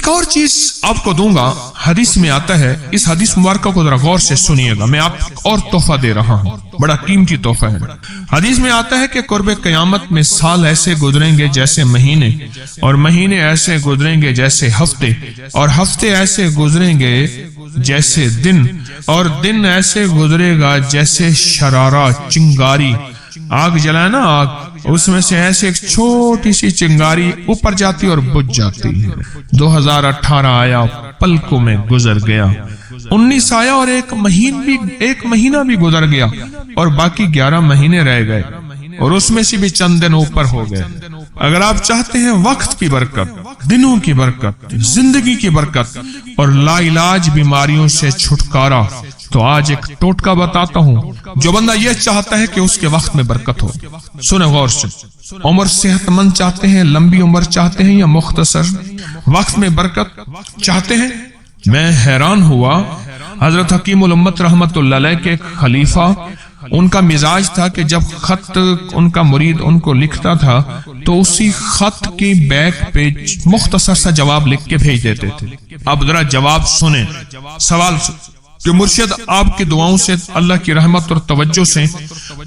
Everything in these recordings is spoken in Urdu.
ایک اور چیز آپ کو دوں گا، حدیث میں آتا ہے، اس حدیث مبارکہ کو ذرا غور سے سنیے گا، میں آپ کو اور تحفہ دے رہا ہوں، بڑا قیمتی تحفہ ہے۔ حدیث میں آتا ہے کہ قرب قیامت میں سال ایسے گزریں گے جیسے مہینے، اور مہینے ایسے گزریں گے جیسے ہفتے، اور ہفتے ایسے گزریں گے جیسے دن، اور دن ایسے گزرے گا جیسے شرارہ، چنگاری، آگ جلائے نا آگ، اس میں سے ایسے ایک چھوٹی سی چنگاری اوپر جاتی اور بجھ جاتی ہے۔ 2018 آیا، پلکوں میں گزر گیا، 19 آیا اور ایک مہینہ بھی گزر گیا، اور باقی 11 مہینے رہ گئے، اور اس میں سے بھی چند دن اوپر ہو گئے۔ اگر آپ چاہتے ہیں وقت کی برکت، دنوں کی برکت، زندگی کی برکت اور لا علاج بیماریوں سے چھٹکارا، تو آج ایک ٹوٹکا بتاتا ہوں۔ جو بندہ یہ چاہتا ہے کہ اس کے وقت میں برکت ہو، سنیں غور سے، عمر صحت مند چاہتے ہیں، لمبی عمر چاہتے ہیں یا مختصر، وقت میں برکت چاہتے ہیں؟ میں حیران ہوا، حضرت حکیم الامت رحمت اللہ علیہ کے ایک خلیفہ، ان کا مزاج تھا کہ جب خط ان کا مرید ان کو لکھتا تھا تو اسی خط کی بیک پہ مختصر سا جواب لکھ کے بھیج دیتے تھے۔ اب ذرا جواب سنیں، سوال کہ مرشد آپ کی دعاؤں سے، اللہ کی رحمت اور توجہ سے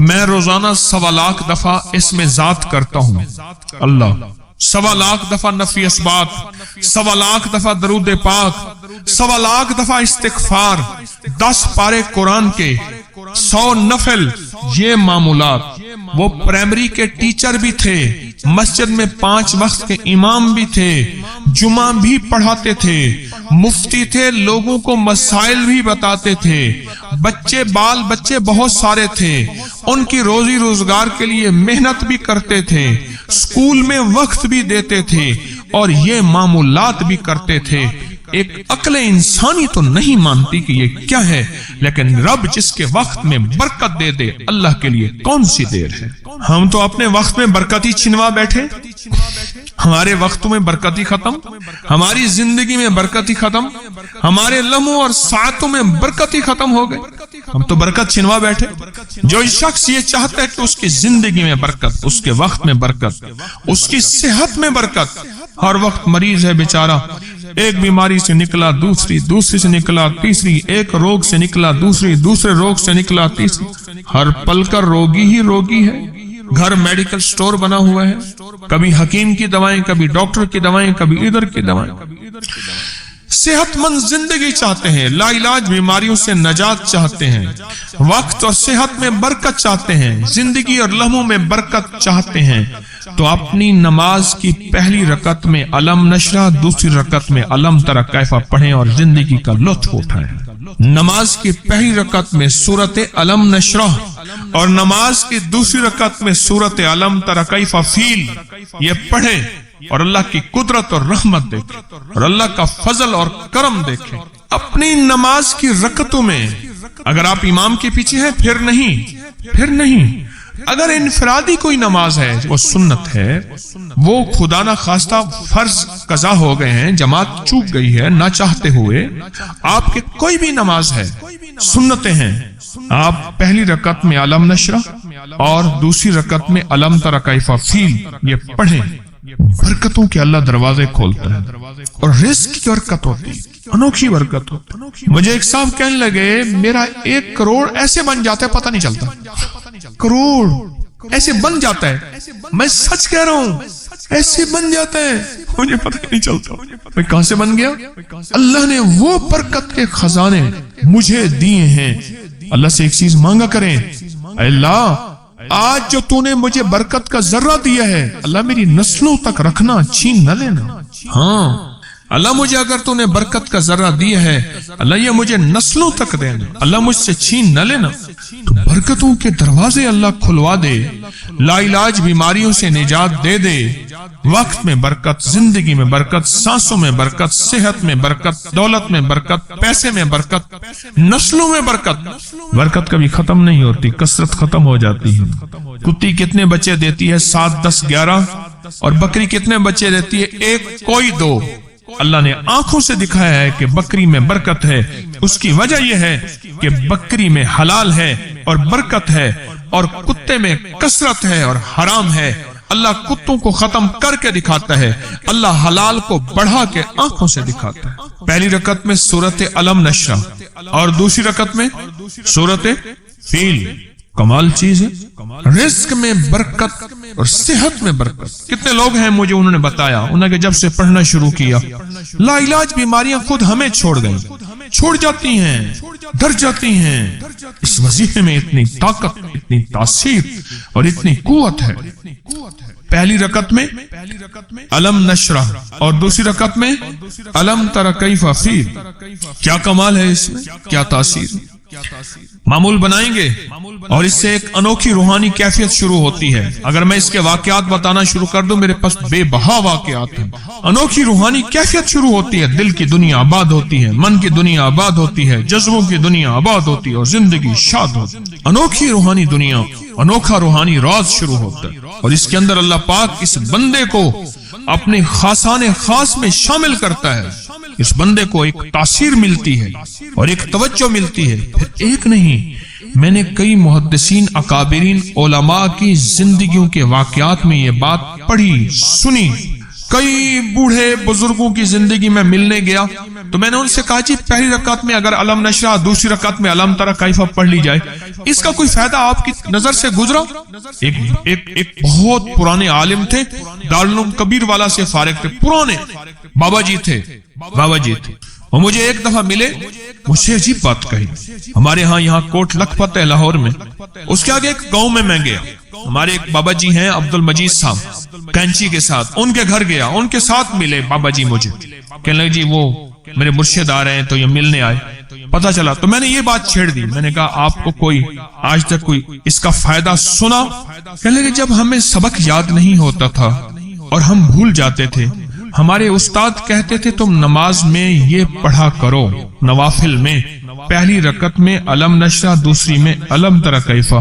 میں روزانہ 1.25 لاکھ دفعہ اس میں ذات کرتا ہوں، اللہ 1.25 لاکھ دفعہ نفی اسبات، 1.25 لاکھ دفعہ درود پاک، 1.25 لاکھ دفعہ استغفار، 10 پارے قرآن کے، 100 نفل، یہ معمولات۔ وہ پرائمری کے ٹیچر بھی تھے، مسجد میں 5 وقت کے امام بھی تھے، جمعہ بھی پڑھاتے تھے، مفتی تھے، لوگوں کو مسائل بھی بتاتے تھے، بال بچے بہت سارے تھے، ان کی روزی روزگار کے لیے محنت بھی کرتے تھے، اسکول میں وقت بھی دیتے تھے، اور یہ معمولات بھی کرتے تھے۔ ایک عقل انسانی تو نہیں مانتی کہ یہ کیا ہے، لیکن رب جس کے وقت میں برکت دے دے، اللہ کے لیے کون سی دیر ہے۔ ہم تو اپنے وقت میں برکتی چھنوا بیٹھے، ہمارے وقتوں میں برکتی ختم، ہماری زندگی میں برکتی ختم، ہمارے لمحوں اور ساعتوں میں برکتی ختم ہو گئے، ہم تو برکت چھنوا بیٹھے۔ جو شخص یہ چاہتا ہے کہ اس کی زندگی میں برکت، اس کے وقت میں برکت، اس کی صحت میں برکت، ہر وقت مریض ہے بیچارہ، ایک بیماری سے نکلا دوسری، دوسری سے نکلا تیسری، ایک روگ سے نکلا دوسری، دوسرے روگ سے نکلا تیسری، ہر پل کا روگی ہی روگی ہے۔ گھر میڈیکل سٹور بنا ہوا ہے، کبھی حکیم کی دوائیں، کبھی ڈاکٹر کی دوائیں، کبھی ادھر کی دوائیں۔ صحت مند زندگی چاہتے ہیں، لا علاج بیماریوں سے نجات چاہتے ہیں، وقت اور صحت میں برکت چاہتے ہیں، زندگی اور لمحوں میں برکت چاہتے ہیں، تو اپنی نماز کی پہلی رکعت میں علم نشرح، دوسری رکعت میں علم تری کیفا پڑھیں اور زندگی کا لطف اٹھائیں۔ نماز کی پہلی رکعت میں سورت علم نشرح اور نماز کی دوسری رکعت میں سورت علم تری کیفا فیل، یہ پڑھیں اور اللہ کی قدرت اور رحمت دیکھیں اور اللہ کا فضل اور کرم دیکھیں۔ اپنی نماز کی رکعتوں میں اگر آپ امام کے پیچھے ہیں پھر نہیں، اگر انفرادی کوئی نماز ہے، وہ سنت ہے، وہ خدا نہ خواستہ فرض قضا ہو گئے ہیں، جماعت چوک گئی ہے نہ چاہتے ہوئے، آپ کے کوئی بھی نماز ہے، سنتیں ہیں، آپ پہلی رکعت میں علم نشرح اور دوسری رکعت میں علم تری کیفا فیل یہ پڑھیں، برکتوں کے اللہ دروازے کھولتا ہے اور رزق کی برکت ہوتی ہے، انوکھی برکت ہوتی ہے۔ مجھے ایک صاحب کہنے لگے میرا 1 کروڑ ایسے بن جاتا ہے، پتہ نہیں چلتا، کروڑ ایسے بن جاتا ہے، میں سچ کہہ رہا ہوں، ایسے بن جاتا ہے، مجھے پتہ نہیں چلتا میں کہاں سے بن گیا۔ اللہ نے وہ برکت کے خزانے مجھے دیے ہیں۔ اللہ سے ایک چیز مانگا کریں، اے اللہ آج جو تو نے مجھے برکت کا ذرہ دیا ہے، اللہ میری نسلوں تک رکھنا، چھین نہ لینا۔ ہاں اللہ مجھے اگر تو نے برکت کا ذرہ دیا ہے، اللہ یہ مجھے نسلوں تک دینا، اللہ مجھ سے چھین نہ لینا۔ تو برکتوں کے دروازے اللہ کھلوا دے، لا علاج بیماریوں سے نجات دے دے، وقت میں برکت، زندگی میں برکت، سانسوں میں برکت، صحت میں برکت، دولت میں برکت، پیسے میں برکت، نسلوں میں برکت۔ برکت کبھی ختم نہیں ہوتی، کثرت ختم ہو جاتی ہے۔ کتی کتنے بچے دیتی ہے؟ 7، 10، 11۔ اور بکری کتنے بچے دیتی ہے؟ 1، کوئی 2۔ اللہ نے آنکھوں سے دکھایا ہے کہ بکری میں برکت ہے، اس کی وجہ یہ ہے کہ بکری میں حلال ہے اور برکت ہے، اور کتے میں کثرت ہے اور حرام ہے۔ اللہ کتوں کو ختم کر کے دکھاتا ہے، اللہ حلال کو بڑھا کے آنکھوں سے دکھاتا ہے۔ پہلی رکعت میں سورت علم نشرہ اور دوسری رکعت میں سورت فیل۔ کمال چیز ہے، رزق میں برکت اور صحت میں برکت۔ کتنے لوگ ہیں مجھے انہوں نے بتایا، انہوں نے جب سے پڑھنا شروع کیا لا علاج بیماریاں خود ہمیں چھوڑ گئیں، چھوڑ جاتی ہیں، ڈر جاتی ہیں۔ اس وظیفے میں اتنی طاقت، اتنی تاثیر اور اتنی قوت ہے۔ پہلی رکعت میں علم نشرہ اور دوسری رکعت میں علم تر کیف فیل۔ کیا کمال ہے اس میں، کیا تاثیر۔ معمول بنائیں گے اور اس سے ایک انوکھی روحانی کیفیت شروع ہوتی ہے۔ اگر میں اس کے واقعات بتانا شروع کر دوں، میرے پاس بے بہا واقعات ہیں۔ انوکھی روحانی کیفیت شروع ہوتی ہے، دل کی دنیا آباد ہوتی ہے، من کی دنیا آباد ہوتی ہے، جذبوں کی دنیا آباد ہوتی ہے اور زندگی شاد ہوتی ہے۔ انوکھی روحانی دنیا، انوکھا روحانی راز شروع ہوتا ہے، اور اس کے اندر اللہ پاک اس بندے کو اپنے خاصان خاص میں شامل کرتا ہے۔ اس بندے کو ایک تاثیر ملتی ہے اور ایک توجہ ملتی ہے۔ پھر ایک نہیں، میں نے کئی محدثین، اکابرین، علماء کی زندگیوں کے واقعات میں یہ بات پڑھی، سنی۔ کئی بوڑھے بزرگوں کی زندگی میں ملنے گیا تو میں نے ان سے کہا جی پہلی رکعت میں اگر علم نشرہ، دوسری رکعت میں علم تر کیف پڑھ لی جائے، اس کا کوئی فائدہ آپ کی نظر سے گزرا؟ ایک بہت پرانے عالم تھے، دارالعلوم کبیر والا سے فارغ تھے، پرانے بابا جی تھے، وہ مجھے ایک دفعہ ملے، مجھے عجیب بات کہی۔ ہمارے ہاں یہاں کوٹ لکھپت ہے لاہور میں، اس کے آگے ایک گاؤں میں گیا، ہمارے ایک بابا جی ہیں عبد المجید صاحب، کینچی کے ساتھ ان کے گھر گیا، ان کے ساتھ ملے بابا جی، مجھے کہنے لگے جی وہ میرے مرشد آ رہے ہیں تو یہ ملنے آئے۔ پتا چلا تو میں نے یہ بات چھیڑ دی، میں نے کہا آپ کو کوئی آج تک کوئی اس کا فائدہ سنا؟ کہنے لگے جب ہمیں سبق یاد نہیں ہوتا تھا اور ہم بھول جاتے تھے، ہمارے استاد کہتے تھے تم نماز میں یہ پڑھا کرو، نوافل میں پہلی رکعت میں علم نشرہ، دوسری میں علم تر کیف،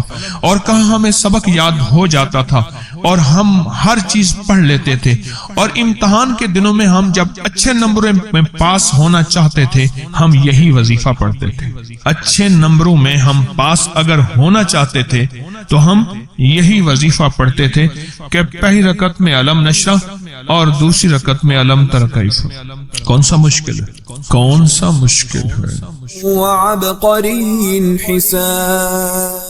اور کہاں ہمیں سبق یاد ہو جاتا تھا اور ہم ہر چیز پڑھ لیتے تھے، اور امتحان کے دنوں میں ہم جب اچھے نمبروں میں پاس ہونا چاہتے تھے ہم یہی وظیفہ پڑھتے تھے۔ اچھے نمبروں میں ہم پاس اگر ہونا چاہتے تھے تو ہم یہی وظیفہ پڑھتے تھے کہ پہلی رکعت میں علم نشرہ اور دوسری رکعت میں علم تر کیف۔ کون سا مشکل ہے، کون سا مشکل ہے؟ وعبقری حساب